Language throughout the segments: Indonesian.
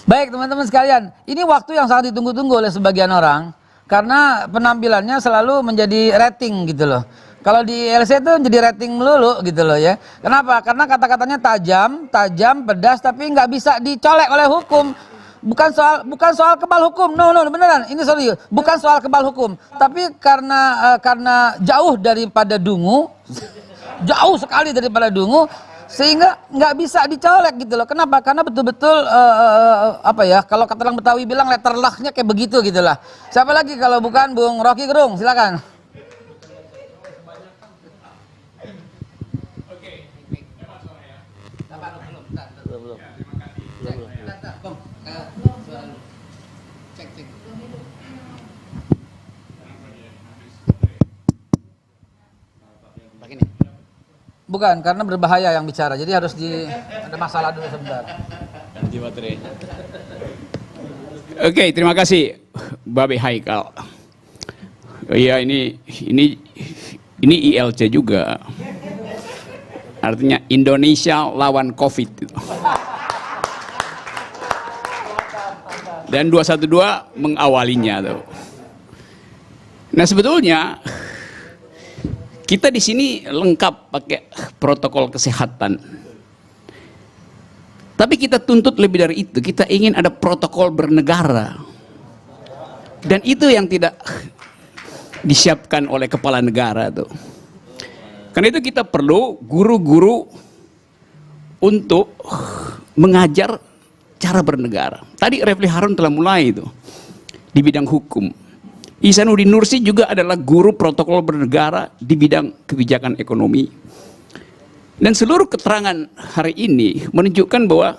Baik teman-teman sekalian, ini waktu yang sangat ditunggu-tunggu oleh sebagian orang karena penampilannya selalu menjadi rating gitu loh. Kalau di LC itu jadi rating melulu gitu loh ya. Kenapa? Karena kata-katanya tajam, pedas, tapi nggak bisa dicolek oleh hukum. Bukan soal kebal hukum, no beneran, ini serius. Bukan soal kebal hukum, tapi karena jauh daripada dungu, jauh sekali daripada dungu, sehingga nggak bisa dicolek gitu loh. Kenapa? Karena betul-betul apa ya? Kalau kata orang Betawi bilang letter luck-nya kayak begitu gitulah. Siapa lagi kalau bukan Bung Rocky Gerung? Silakan. Bukan, karena berbahaya yang bicara. Jadi harus ada masalah dulu sebentar. Ganti baterai. Oke, terima kasih Babe Haikal. Iya, ini ILC juga. Artinya Indonesia lawan Covid. Dan 212 mengawalinya tuh. Nah, sebetulnya kita di sini lengkap pakai protokol kesehatan. Tapi kita tuntut lebih dari itu. Kita ingin ada protokol bernegara. Dan itu yang tidak disiapkan oleh kepala negara tuh. Karena itu kita perlu guru-guru untuk mengajar cara bernegara. Tadi Refli Harun telah mulai itu di bidang hukum. Ihsanuddin Nursi juga adalah guru protokol bernegara di bidang kebijakan ekonomi. Dan seluruh keterangan hari ini menunjukkan bahwa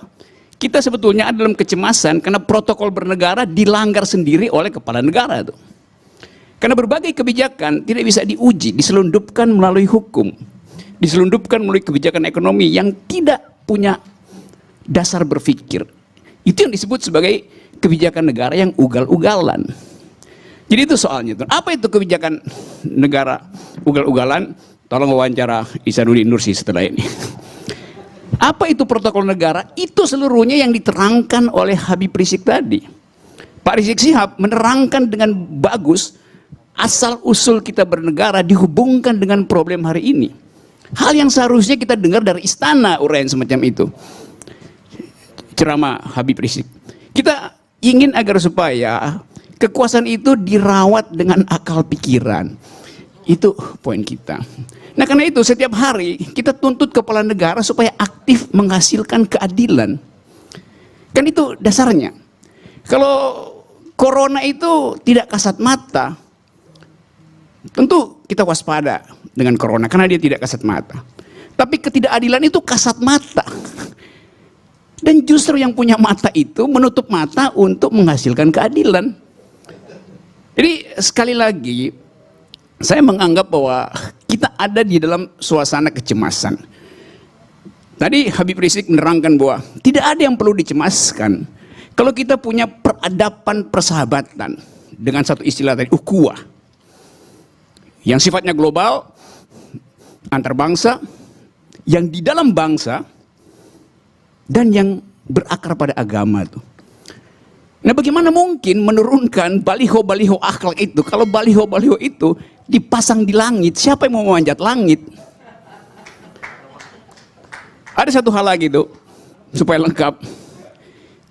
kita sebetulnya ada dalam kecemasan karena protokol bernegara dilanggar sendiri oleh kepala negara itu. Karena berbagai kebijakan tidak bisa diuji, diselundupkan melalui hukum, diselundupkan melalui kebijakan ekonomi yang tidak punya dasar berpikir. Itu yang disebut sebagai kebijakan negara yang ugal-ugalan. Jadi itu soalnya. Apa itu kebijakan negara ugal-ugalan? Tolong wawancara Ihsanuddin Nursi setelah ini. Apa itu protokol negara? Itu seluruhnya yang diterangkan oleh Habib Rizik tadi. Pak Rizik Sihab menerangkan dengan bagus asal-usul kita bernegara dihubungkan dengan problem hari ini. Hal yang seharusnya kita dengar dari istana uraian semacam itu. Ceramah Habib Rizik. Kita ingin agar supaya kekuasaan itu dirawat dengan akal pikiran. Itu poin kita. Nah, karena itu setiap hari kita tuntut kepala negara supaya aktif menghasilkan keadilan. Kan itu dasarnya. Kalau corona itu tidak kasat mata, tentu kita waspada dengan corona karena dia tidak kasat mata. Tapi ketidakadilan itu kasat mata. Dan justru yang punya mata itu menutup mata untuk menghasilkan keadilan. Jadi sekali lagi saya menganggap bahwa kita ada di dalam suasana kecemasan. Tadi Habib Rizik menerangkan bahwa tidak ada yang perlu dicemaskan kalau kita punya peradaban persahabatan dengan satu istilah tadi, ukhuwah, yang sifatnya global, antar bangsa, yang di dalam bangsa, dan yang berakar pada agama tuh. Nah, bagaimana mungkin menurunkan baliho-baliho akhlak itu kalau baliho-baliho itu dipasang di langit? Siapa yang mau memanjat langit? Ada satu hal lagi tuh supaya lengkap.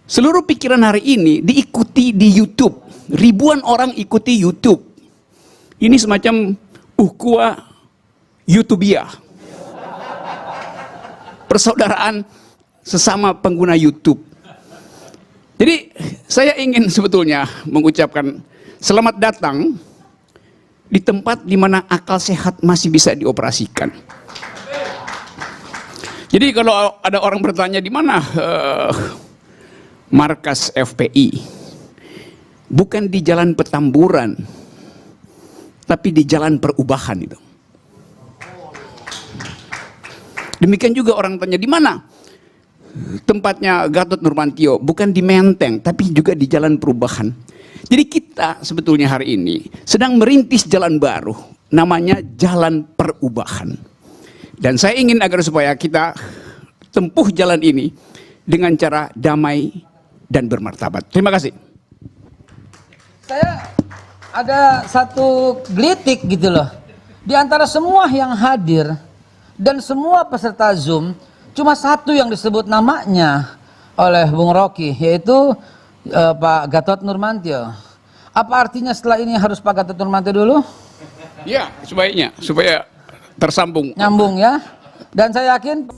Seluruh pikiran hari ini diikuti di YouTube. Ribuan orang ikuti YouTube. Ini semacam ukhuwah YouTubiah. Persaudaraan sesama pengguna YouTube. Jadi saya ingin sebetulnya mengucapkan selamat datang di tempat di mana akal sehat masih bisa dioperasikan. Jadi kalau ada orang bertanya di mana markas FPI, bukan di Jalan Petamburan, tapi di Jalan Perubahan itu. Demikian juga orang tanya di mana tempatnya Gatot Nurmantio, bukan di Menteng tapi juga di Jalan Perubahan. Jadi kita sebetulnya hari ini sedang merintis jalan baru, namanya Jalan Perubahan. Dan saya ingin agar supaya kita tempuh jalan ini dengan cara damai, dan bermartabat. Terima kasih. Saya ada satu gelitik gitu loh. Di antara semua yang hadir dan semua peserta Zoom, cuma satu yang disebut namanya oleh Bung Rocky, yaitu Pak Gatot Nurmantio. Apa artinya setelah ini harus Pak Gatot Nurmantio dulu? Ya, sebaiknya supaya tersambung. Nyambung ya. Dan saya yakin